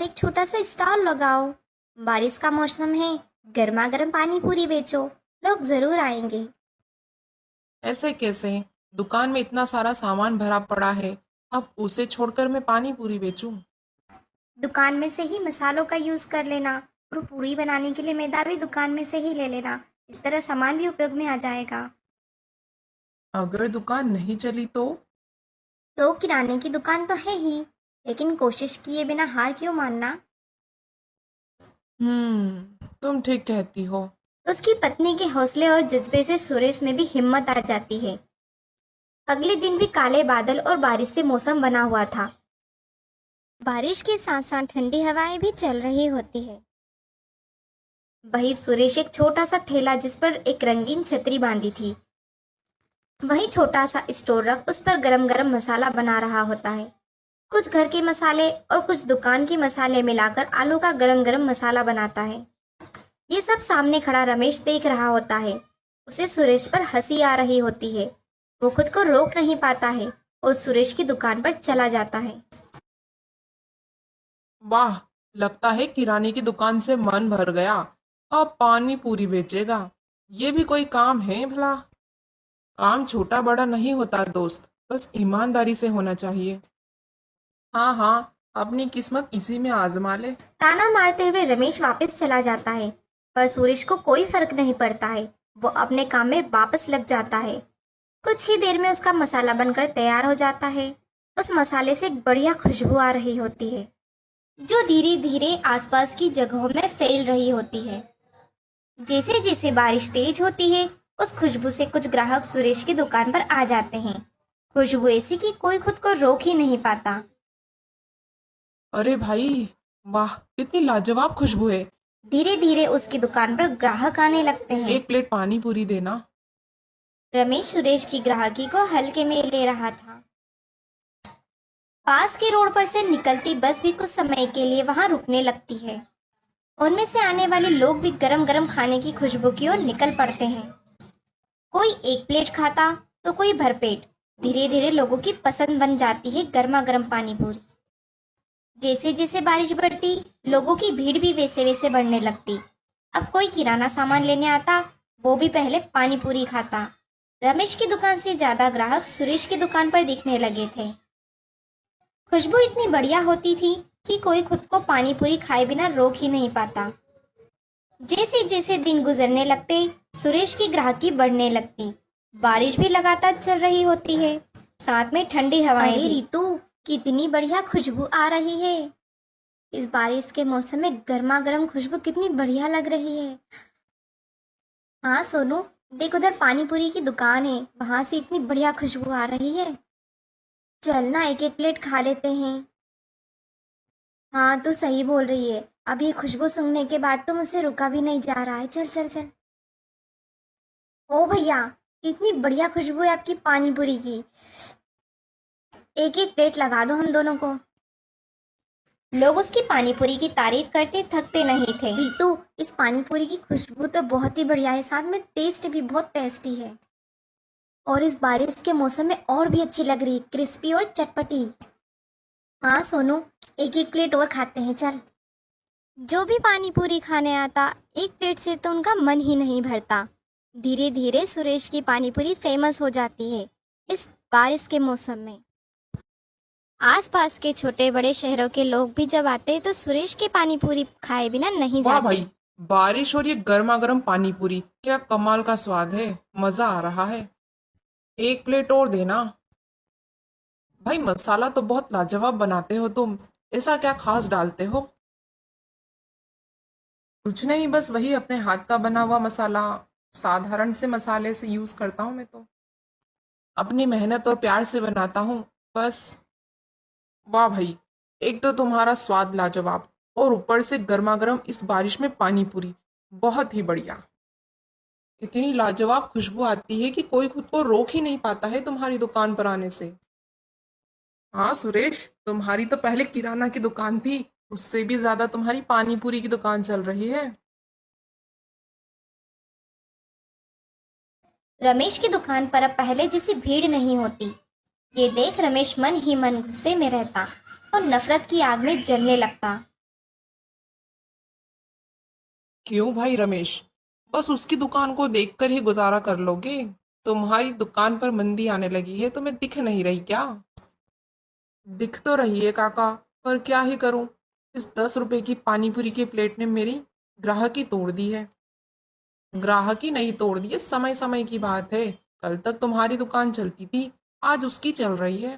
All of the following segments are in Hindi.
एक छोटा सा स्टॉल लगाओ। बारिश का मौसम है, गर्मा गर्म पानी पूरी बेचो, लोग जरूर आएंगे। ऐसे कैसे? दुकान में इतना सारा सामान भरा पड़ा है। अब उसे छोड़कर मैं पानी पूरी बेचूं? दुकान में से ही मसालों का यूज कर लेना और पूरी बनाने के लिए मैदा भी दुकान में से ही ले लेना। इस तरह सामान भी उपयोग में आ जाएगा। अगर दुकान नहीं चली तो किराने की दुकान तो है ही, लेकिन कोशिश किए बिना हार क्यों मानना। तुम ठीक कहती हो। उसकी पत्नी के हौसले और जज्बे से सुरेश में भी हिम्मत आ जाती है। अगले दिन भी काले बादल और बारिश से मौसम बना हुआ था। बारिश के साथ साथ ठंडी हवाएं भी चल रही होती है। वही सुरेश एक छोटा सा थैला जिस पर एक रंगीन छतरी बांधी थी, वही छोटा सा स्टोर रख उस पर गरम गरम मसाला बना रहा होता है। कुछ घर के मसाले और कुछ दुकान के मसाले मिलाकर आलू का गरम गरम मसाला बनाता है। ये सब सामने खड़ा रमेश देख रहा होता है। उसे सुरेश पर हंसी आ रही होती है। वो खुद को रोक नहीं पाता है और सुरेश की दुकान पर चला जाता है। वाह, लगता है किराने की दुकान से मन भर गया। अब पानी पूरी बेचेगा। ये भी कोई काम है भला? काम छोटा बड़ा नहीं होता दोस्त, बस ईमानदारी से होना चाहिए। हाँ हाँ, अपनी किस्मत इसी में आजमा ले। ताना मारते हुए रमेश वापस चला जाता है, पर सुरेश को कोई फर्क नहीं पड़ता है। वो अपने काम में वापस लग जाता है। कुछ ही देर में उसका मसाला बनकर तैयार हो जाता है। उस मसाले से एक बढ़िया खुशबू आ रही होती है, जो धीरे धीरे आसपास की जगहों में फैल रही होती है। जैसे जैसे बारिश तेज होती है, उस खुशबू से कुछ ग्राहक सुरेश की दुकान पर आ जाते हैं। खुशबू ऐसी कि कोई खुद को रोक ही नहीं पाता। अरे भाई, वाह कितनी लाजवाब खुशबू है। धीरे धीरे उसकी दुकान पर ग्राहक आने लगते हैं। एक प्लेट पानी पूरी देना। रमेश सुरेश की ग्राहकी को हल्के में ले रहा था। पास के रोड पर से निकलती बस भी कुछ समय के लिए वहां रुकने लगती है। उनमें से आने वाले लोग भी गरम गरम खाने की खुशबू की ओर निकल पड़ते हैं। कोई एक प्लेट खाता तो कोई भरपेट। धीरे धीरे लोगों की पसंद बन जाती है गर्मा गर्म पानी पूरी। जैसे जैसे बारिश बढ़ती, लोगों की भीड़ भी वैसे वैसे बढ़ने लगती। अब कोई किराना सामान लेने आता, वो भी पहले पानी पूरी खाता। रमेश की दुकान से ज्यादा ग्राहक सुरेश की दुकान पर दिखने लगे थे। खुशबू इतनी बढ़िया होती थी कि कोई खुद को पानी पूरी खाए बिना रोक ही नहीं पाता। जैसे जैसे दिन गुजरने लगते, सुरेश की ग्राहकी बढ़ने लगती। बारिश भी लगातार चल रही होती है, साथ में ठंडी हवाएं भी। ऋतु, कितनी बढ़िया खुशबू आ रही है। इस बारिश के मौसम में गर्मा गर्म खुशबू कितनी बढ़िया लग रही है। हाँ सोनू, देख उधर पानी पूरी की दुकान है, वहां से इतनी बढ़िया खुशबू आ रही है। चलना एक एक प्लेट खा लेते हैं। हाँ तू सही बोल रही है, अब ये खुशबू सूंघने के बाद तो मुझसे रुका भी नहीं जा रहा है। चल चल चल। ओ भैया, इतनी बढ़िया खुशबू है आपकी पानी पूरी की। एक एक प्लेट लगा दो हम दोनों को। लोग उसकी पानी पूरी की तारीफ करते थकते नहीं थे। रीतू, इस पानी पूरी की खुशबू तो बहुत ही बढ़िया है, साथ में टेस्ट भी बहुत टेस्टी है, और इस बारिश के मौसम में और भी अच्छी लग रही है, क्रिस्पी और चटपटी। हाँ सोनू, एक एक प्लेट और खाते हैं चल। जो भी पानी पूरी खाने आता, एक प्लेट से तो उनका मन ही नहीं भरता। धीरे धीरे सुरेश की पानी पूरी फेमस हो जाती है इस बारिश के मौसम में। आसपास के छोटे बड़े शहरों के लोग भी जब आते तो सुरेश की पानी पूरी खाए बिना नहीं वाह जाते। भाई, बारिश और ये गर्मा गर्म पानी पूरी, क्या कमाल का स्वाद है। मजा आ रहा है। एक प्लेट और देना। भाई मसाला तो बहुत लाजवाब बनाते हो तुम। ऐसा क्या खास डालते हो? कुछ नहीं, बस वही अपने हाथ का बना हुआ मसाला। साधारण से मसाले से यूज करता हूँ मैं तो। अपनी मेहनत और प्यार से बनाता हूँ, बस। वाह भाई, एक तो तुम्हारा स्वाद लाजवाब, और ऊपर से गर्मा गर्म इस बारिश में पानी पूरी। बहुत ही बढ़िया। इतनी लाजवाब खुशबू आती है कि कोई खुद को रोक ही नहीं पाता है तुम्हारी दुकान पर आने से। हाँ सुरेश, तुम्हारी तो पहले किराना की दुकान थी, उससे भी ज्यादा तुम्हारी पानी पूरी की दुकान चल रही है। रमेश की दुकान पर अब पहले जैसी भीड़ नहीं होती। ये देख रमेश मन ही मन गुस्से में रहता और नफरत की आग में जलने लगता। क्यों भाई रमेश, बस उसकी दुकान को देखकर ही गुजारा कर लोगे? तुम्हारी दुकान पर मंदी आने लगी है, तुम्हें दिख नहीं रही क्या? दिख तो रही है काका, पर क्या ही करूं। इस 10 रुपए की पानीपुरी की प्लेट ने मेरी ग्राहकी तोड़ दी है। ग्राहकी नहीं तोड़ दी है, समय समय की बात है। कल तक तुम्हारी दुकान चलती थी, आज उसकी चल रही है।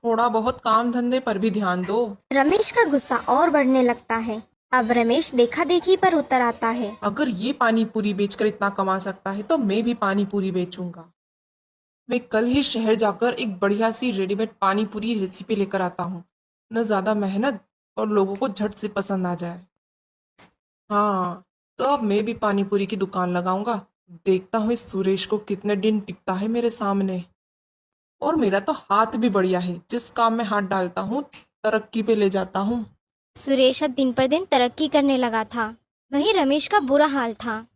थोड़ा बहुत काम धंधे पर भी ध्यान दो। रमेश का गुस्सा और बढ़ने लगता है। अब रमेश देखा देखी पर उतर आता है। अगर ये पानी पूरी बेचकर इतना कमा सकता है तो मैं भी पानी पूरी बेचूंगा। मैं कल ही शहर जाकर एक बढ़िया सी रेडीमेड पानी पूरी रेसिपी लेकर आता हूँ। न ज्यादा मेहनत और लोगों को झट से पसंद आ जाए। हाँ, तो अब मैं भी पानी पूरी की दुकान लगाऊंगा। देखता हूँ इस सुरेश को कितने दिन टिकता है मेरे सामने। और मेरा तो हाथ भी बढ़िया है, जिस काम में हाथ डालता हूँ तरक्की पे ले जाता हूँ। सुरेश अब दिन पर दिन तरक्की करने लगा था। वहीं रमेश का बुरा हाल था।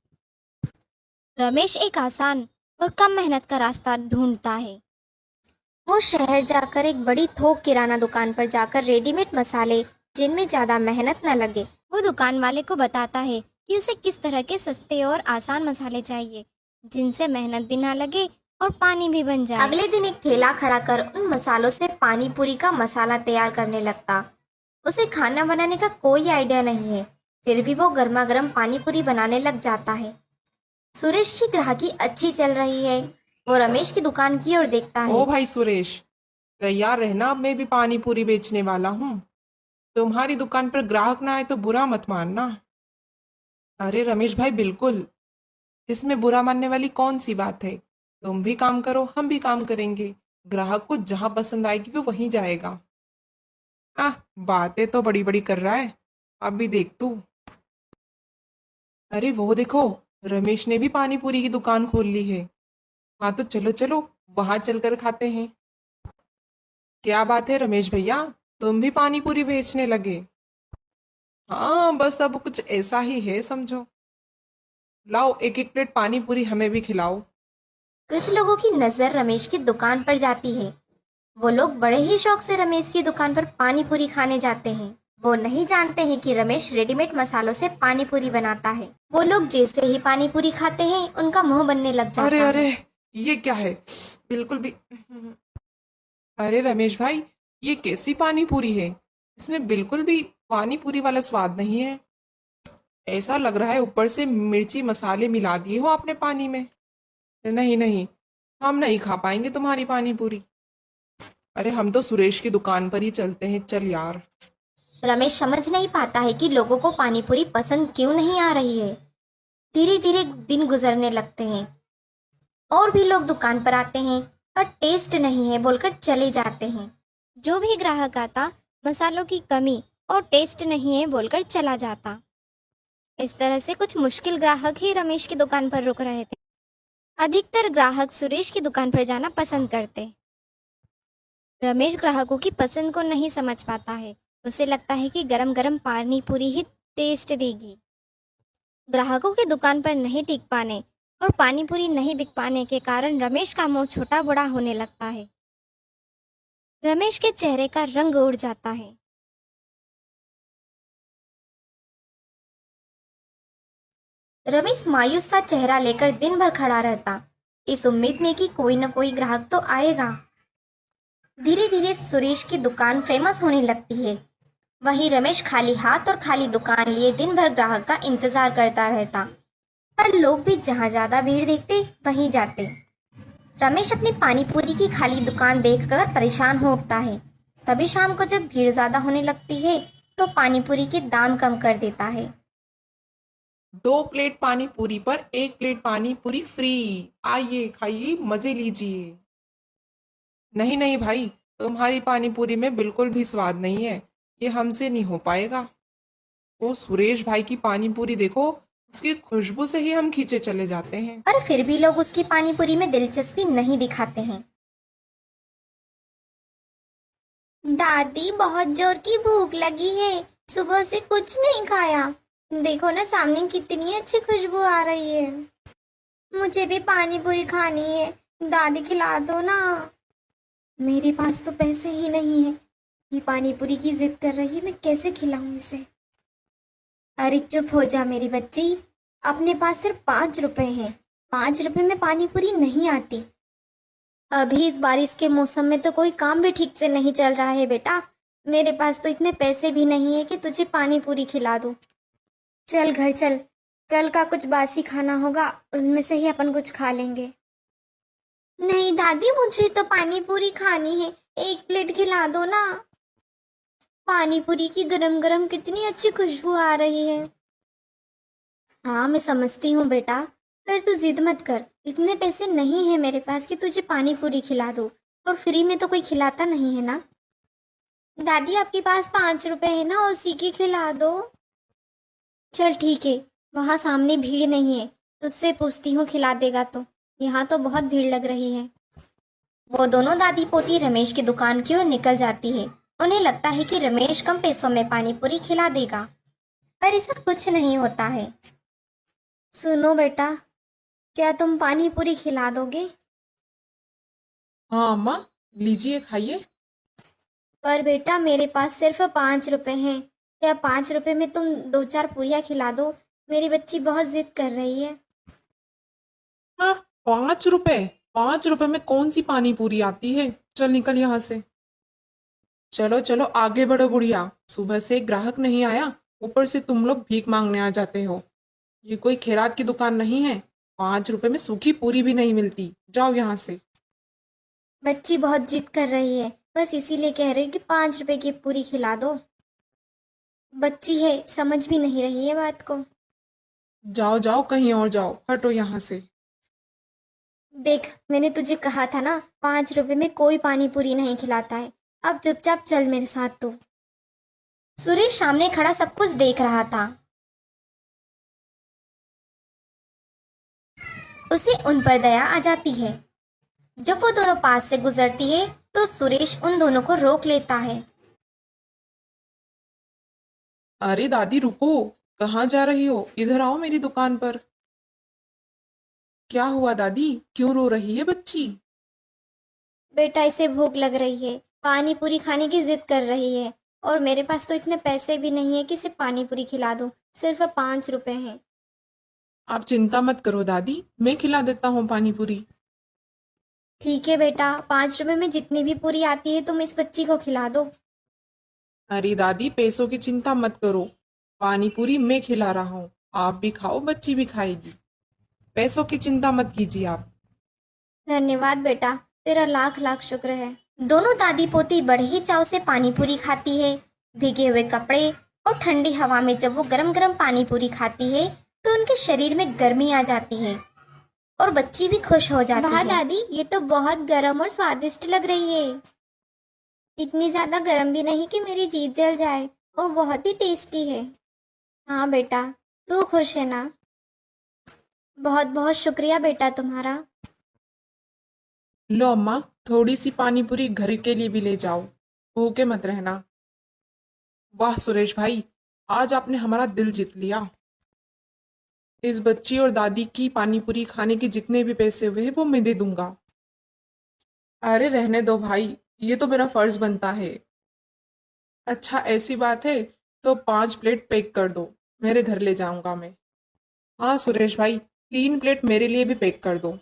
रमेश एक आसान और कम मेहनत का रास्ता ढूंढता है। वो शहर जाकर एक बड़ी थोक किराना दुकान पर जाकर रेडीमेड मसाले, जिनमें ज्यादा मेहनत न लगे, वो दुकान वाले को बताता है कि उसे किस तरह के सस्ते और आसान मसाले चाहिए, जिनसे मेहनत भी ना लगे और पानी भी बन जाए। अगले दिन एक ठेला खड़ा कर उन मसालों से पानी पूरी का मसाला तैयार करने लगता। उसे खाना बनाने का कोई आइडिया नहीं है, फिर भी वो गर्मा गर्म पानी पूरी बनाने लग जाता है। सुरेश की ग्राहकी अच्छी चल रही है। वो रमेश की दुकान की ओर देखता है। ओ भाई सुरेश, तैयार रहना, अब मैं भी पानी पूरी बेचने वाला हूँ। तुम्हारी दुकान पर ग्राहक ना आए तो बुरा मत मानना। अरे रमेश भाई, बिल्कुल, इसमें बुरा मानने वाली कौन सी बात है। तुम भी काम करो, हम भी काम करेंगे। ग्राहक को जहां पसंद आएगी वो वहीं जाएगा। बातें तो बड़ी बड़ी कर रहा है, अब भी देख तू। अरे वो देखो, रमेश ने भी पानी पूरी की दुकान खोल ली है। हाँ तो चलो चलो, वहां चलकर खाते हैं। क्या बात है रमेश भैया, तुम भी पानी पूरी बेचने लगे? हाँ बस अब कुछ ऐसा ही है समझो। लाओ एक एक प्लेट पानी पूरी हमें भी खिलाओ। कुछ लोगों की नजर रमेश की दुकान पर जाती है। वो लोग बड़े ही शौक से रमेश की दुकान पर पानी पूरी खाने जाते हैं। वो नहीं जानते हैं कि रमेश रेडीमेड मसालों से पानी पूरी बनाता है। वो लोग जैसे ही पानी पूरी खाते हैं, उनका मुंह बनने लग जाता अरे है। अरे, ये क्या है? बिल्कुल भी। अरे रमेश भाई, ये कैसी पानी पूरी है? इसमें बिल्कुल भी पानी पूरी वाला स्वाद नहीं है। ऐसा लग रहा है ऊपर से मिर्ची मसाले मिला दिए हो आपने पानी में। नहीं नहीं, हम नहीं खा पाएंगे तुम्हारी पानी पूरी। अरे हम तो सुरेश की दुकान पर ही चलते हैं, चल यार। रमेश समझ नहीं पाता है कि लोगों को पानी पूरी पसंद क्यों नहीं आ रही है। धीरे धीरे दिन गुजरने लगते हैं। और भी लोग दुकान पर आते हैं, पर टेस्ट नहीं है बोलकर चले जाते हैं। जो भी ग्राहक आता, मसालों की कमी और टेस्ट नहीं है बोलकर चला जाता। इस तरह से कुछ मुश्किल ग्राहक ही रमेश की दुकान पर रुक रहे थे। अधिकतर ग्राहक सुरेश की दुकान पर जाना पसंद करते। रमेश ग्राहकों की पसंद को नहीं समझ पाता है। उसे लगता है कि गरम गरम पानी पूरी ही टेस्ट देगी। ग्राहकों की दुकान पर नहीं टिक पाने और पानी पूरी नहीं बिक पाने के कारण रमेश का मुंह छोटा बड़ा होने लगता है। रमेश के चेहरे का रंग उड़ जाता है। रमेश मायूस सा चेहरा लेकर दिन भर खड़ा रहता, इस उम्मीद में कि कोई न कोई ग्राहक तो आएगा। धीरे धीरे सुरेश की दुकान फेमस होने लगती है। वहीं रमेश खाली हाथ और खाली दुकान लिए दिन भर ग्राहक का इंतजार करता रहता। पर लोग भी जहाँ ज्यादा भीड़ देखते वहीं जाते। रमेश अपनी पानी पूरी की खाली दुकान देखकर परेशान हो उठता है। तभी शाम को जब भीड़ ज्यादा होने लगती है, तो पानी पूरी के दाम कम कर देता है। 2 प्लेट पानी पूरी पर 1 प्लेट पानी पूरी फ्री। आइए खाइए, मजे लीजिए। नहीं नहीं भाई, तुम्हारी पानी पूरी में बिल्कुल भी स्वाद नहीं है, ये हमसे नहीं हो पाएगा। वो सुरेश भाई की पानी पूरी देखो, उसकी खुशबू से ही हम खींचे चले जाते हैं। पर फिर भी लोग उसकी पानी पूरी में दिलचस्पी नहीं दिखाते हैं। दादी, बहुत जोर की भूख लगी है, सुबह से कुछ नहीं खाया। देखो ना, सामने कितनी अच्छी खुशबू आ रही है। मुझे भी पानी पूरी खानी है, दादी खिला दो ना। मेरे पास तो पैसे ही नहीं है। ये पानी पूरी की जिद कर रही है, मैं कैसे खिलाऊं इसे। अरे चुप हो जा मेरी बच्ची, अपने पास सिर्फ 5 रुपए हैं। 5 रुपए में पानी पूरी नहीं आती। अभी इस बारिश के मौसम में तो कोई काम भी ठीक से नहीं चल रहा है बेटा। मेरे पास तो इतने पैसे भी नहीं है कि तुझे पानी पूरी खिला दूं। चल घर चल, कल का कुछ बासी खाना होगा, उसमें से ही अपन कुछ खा लेंगे। नहीं दादी, मुझे तो पानी पूरी खानी है, एक प्लेट खिला दो ना। पानी पूरी की गरम गरम कितनी अच्छी खुशबू आ रही है। हाँ मैं समझती हूँ बेटा, फिर तू जिद मत कर। इतने पैसे नहीं है मेरे पास कि तुझे पानी पूरी खिला दूँ, और फ्री में तो कोई खिलाता नहीं है ना। दादी आपके पास 5 रुपए है ना, उसी की खिला दो। चल ठीक है, वहाँ सामने भीड़ नहीं है, उससे पूछती हूँ खिला देगा तो। यहाँ तो बहुत भीड़ लग रही है। वो दोनों दादी पोती रमेश की दुकान की ओर निकल जाती है। उन्हें लगता है कि रमेश कम पैसों में पानी पूरी खिला देगा, पर ऐसा कुछ नहीं होता है। सुनो बेटा, क्या तुम पानी पूरी खिला दोगे? हाँ अम्मा, लीजिए खाइए। पर बेटा मेरे पास सिर्फ 5 रुपए हैं। क्या 5 रुपए में तुम 2-4 पूरियाँ खिला दो? मेरी बच्ची बहुत जिद कर रही है। हाँ, 5 रुपए? 5 रुपए में कौन सी पानी पूरी आती है? चल निकल यहाँ से। चलो चलो आगे बढ़ो बुढ़िया, सुबह से एक ग्राहक नहीं आया, ऊपर से तुम लोग भीख मांगने आ जाते हो। ये कोई खैरात की दुकान नहीं है। 5 रुपए में सूखी पूरी भी नहीं मिलती, जाओ यहाँ से। बच्ची बहुत जिद कर रही है, बस इसीलिए कह रही हूँ कि 5 रुपए की पूरी खिला दो। बच्ची है, समझ भी नहीं रही है बात को। जाओ जाओ कहीं और जाओ, हटो यहाँ से। देख, मैंने तुझे कहा था ना, 5 रुपए में कोई पानी पूरी नहीं खिलाता है। अब चुपचाप चल मेरे साथ तू। सुरेश सामने खड़ा सब कुछ देख रहा था। उसे उन पर दया आ जाती है। जब वो दोनों पास से गुजरती है तो सुरेश उन दोनों को रोक लेता है। अरे दादी रुको, कहाँ जा रही हो? इधर आओ मेरी दुकान पर। क्या हुआ दादी, क्यों रो रही है बच्ची? बेटा इसे भूख लग रही है, पानी पूरी खाने की जिद कर रही है, और मेरे पास तो इतने पैसे भी नहीं है कि इसे पानी पूरी खिला दूं। सिर्फ 5 रुपए हैं। आप चिंता मत करो दादी, मैं खिला देता हूँ पानी पूरी। ठीक है बेटा, 5 रुपए में जितनी भी पूरी आती है तुम इस बच्ची को खिला दो। अरे दादी पैसों की चिंता मत करो, पानी पूरी मैं खिला रहा हूँ, आप भी खाओ बच्ची भी खाएगी। पैसों की चिंता मत कीजिए आप। धन्यवाद बेटा, तेरा लाख लाख शुक्र है। दोनों दादी पोती बड़े ही चाव से पानी पूरी खाती है। भीगे हुए कपड़े और ठंडी हवा में जब वो गरम गरम पानी पूरी खाती है तो उनके शरीर में गर्मी आ जाती है, और बच्ची भी खुश हो जाती है। वाह दादी, ये तो बहुत गरम और स्वादिष्ट लग रही है। इतनी ज्यादा गरम भी नहीं कि मेरी जीभ जल जाए, और बहुत ही टेस्टी है। हाँ बेटा, तू खुश है ना? बहुत बहुत शुक्रिया बेटा तुम्हारा। लो अम्मा, थोड़ी सी पानी पूरी घर के लिए भी ले जाओ, भूखे मत रहना। वाह सुरेश भाई, आज आपने हमारा दिल जीत लिया। इस बच्ची और दादी की पानी पूरी खाने के जितने भी पैसे हुए हैं वो मैं दे दूंगा। अरे रहने दो भाई, ये तो मेरा फर्ज बनता है। अच्छा ऐसी बात है तो 5 प्लेट पैक कर दो, मेरे घर ले जाऊंगा मैं। हाँ सुरेश भाई, 3 प्लेट मेरे लिए भी पैक कर दो।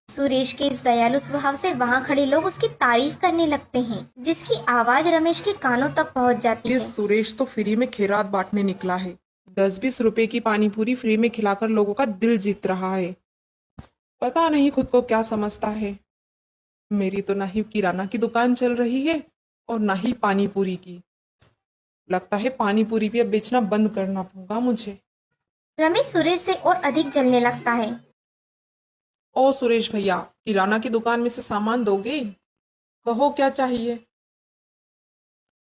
सुरेश के इस दयालु स्वभाव से वहां खड़े लोग उसकी तारीफ करने लगते हैं, जिसकी आवाज रमेश के कानों तक पहुंच जाती ये है। सुरेश तो फ्री में खैरात बांटने निकला है, 10-20 रुपए की पानी पूरी फ्री में खिलाकर लोगों का दिल जीत रहा है। पता नहीं खुद को क्या समझता है। मेरी तो ना ही किराना की दुकान चल रही है और ना ही पानी पूरी की। लगता है पानी पूरी भी अब बेचना बंद करना होगा मुझे। रमेश सुरेश से और अधिक जलने लगता है। ओ सुरेश भैया, किराना की दुकान में से सामान दोगे? कहो क्या चाहिए?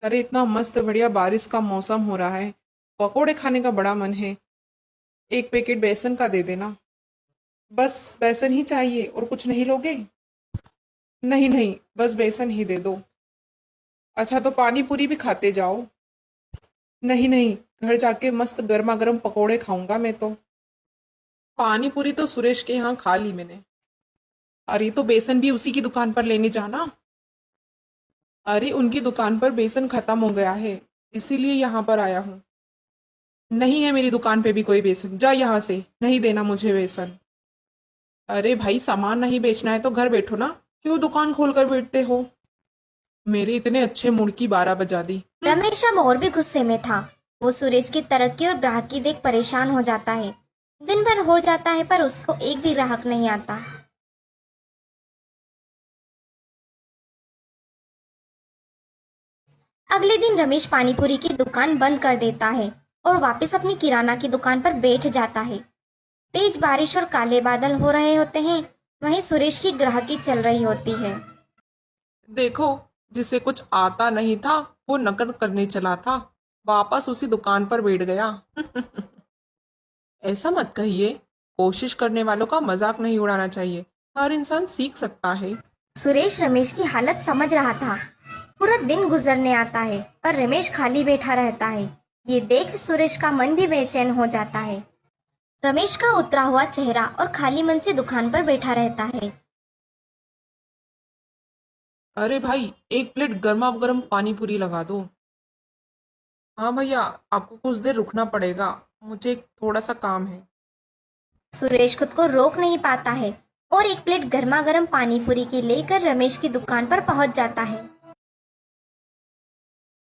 अरे इतना मस्त बढ़िया बारिश का मौसम हो रहा है, पकोड़े खाने का बड़ा मन है। 1 पैकेट बेसन का दे देना। बस बेसन ही चाहिए और कुछ नहीं लोगे? नहीं नहीं, बस बेसन ही दे दो। अच्छा तो पानी पूरी भी खाते जाओ। नहीं नहीं, घर जाके मस्त गर्मा गर्म पकोड़े खाऊंगा मैं तो। पानी पूरी तो सुरेश के यहाँ खा ली मैंने। अरे तो बेसन भी उसी की दुकान पर लेने जाना। अरे उनकी दुकान पर बेसन खत्म हो गया है, इसीलिए यहाँ पर आया हूँ। नहीं है मेरी दुकान पे भी कोई बेसन, जा यहाँ से, नहीं देना मुझे बेसन। अरे भाई, सामान नहीं बेचना है तो घर बैठो ना, क्यों दुकान खोल कर बैठते हो? मेरे इतने अच्छे मूड की 12 बजा दी। रमेश अब और भी गुस्से में था। वो सुरेश की तरक्की और ग्राहकी देख परेशान हो जाता है। दिन भर हो जाता है पर उसको एक भी ग्राहक नहीं आता। अगले दिन रमेश पानीपुरी की दुकान बंद कर देता है और वापस अपनी किराना की दुकान पर बैठ जाता है। तेज बारिश और काले बादल हो रहे होते हैं। वहीं सुरेश की ग्राहकी चल रही होती है। देखो, जिसे कुछ आता नहीं था वो नकल करने चला था, वापस उसी दुकान पर बैठ गया। ऐसा मत कहिए, कोशिश करने वालों का मजाक नहीं उड़ाना चाहिए, हर इंसान सीख सकता है। सुरेश रमेश की हालत समझ रहा था। पूरा दिन गुजरने आता है पर रमेश खाली बैठा रहता है। ये देख सुरेश का मन भी बेचैन हो जाता है। रमेश का उतरा हुआ चेहरा और खाली मन से दुकान पर बैठा रहता है। अरे भाई, एक प्लेट गर्मा गर्म पानी पूरी लगा दो। हाँ भैया, आपको कुछ देर रुकना पड़ेगा, मुझे एक थोड़ा सा काम है। सुरेश खुद को रोक नहीं पाता है और एक प्लेट गर्मा गर्म पानी पूरी की लेकर रमेश की दुकान पर पहुंच जाता है।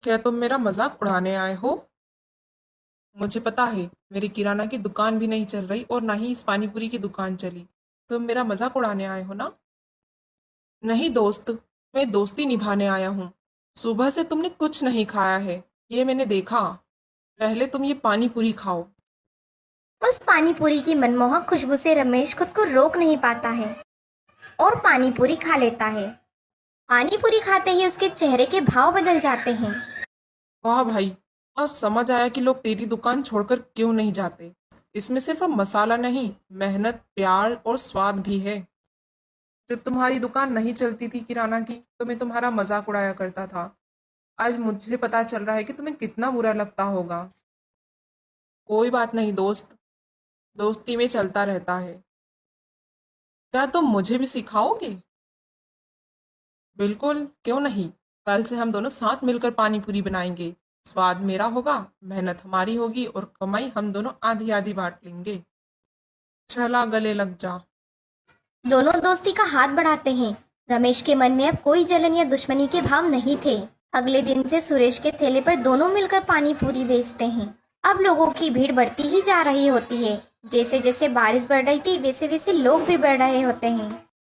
क्या तुम मेरा मजाक उड़ाने आए हो? मुझे पता है मेरी किराना की दुकान भी नहीं चल रही और ना ही इस पानी पूरी की दुकान चली। तुम मेरा मजाक उड़ाने आए हो ना? नहीं दोस्त, मैं दोस्ती निभाने आया हूँ। सुबह से तुमने कुछ नहीं खाया है, ये मैंने देखा। पहले तुम ये पानी पूरी खाओ। उस पानी पूरी की मनमोहक खुशबू से रमेश खुद को रोक नहीं पाता है और पानी पूरी खा लेता है। पानी पूरी खाते ही उसके चेहरे के भाव बदल जाते हैं। वाह भाई, अब समझ आया कि लोग तेरी दुकान छोड़कर क्यों नहीं जाते। इसमें सिर्फ अब मसाला नहीं, मेहनत, प्यार और स्वाद भी है। जब तुम्हारी दुकान नहीं चलती थी किराना की, तो मैं तुम्हारा मजाक उड़ाया करता था। आज मुझे पता चल रहा है कि तुम्हें कितना बुरा लगता होगा। कोई बात नहीं दोस्त, दोस्ती में चलता रहता है। क्या तुम मुझे भी सिखाओगे? बिल्कुल, क्यों नहीं। कल से हम दोनों साथ मिलकर पानी पूरी बनाएंगे। स्वाद मेरा होगा, मेहनत हमारी होगी और कमाई हम दोनों आधी आधी बांट लेंगे। चला, गले लग जा। दोनों दोस्ती का हाथ बढ़ाते हैं। रमेश के मन में अब कोई जलन या दुश्मनी के भाव नहीं थे। अगले दिन से सुरेश के ठेले पर दोनों मिलकर पानी पूरी बेचते हैं। अब लोगों की भीड़ बढ़ती ही जा रही होती है। जैसे जैसे बारिश बढ़ रही थी वैसे वैसे लोग भी बढ़ रहे होते हैं।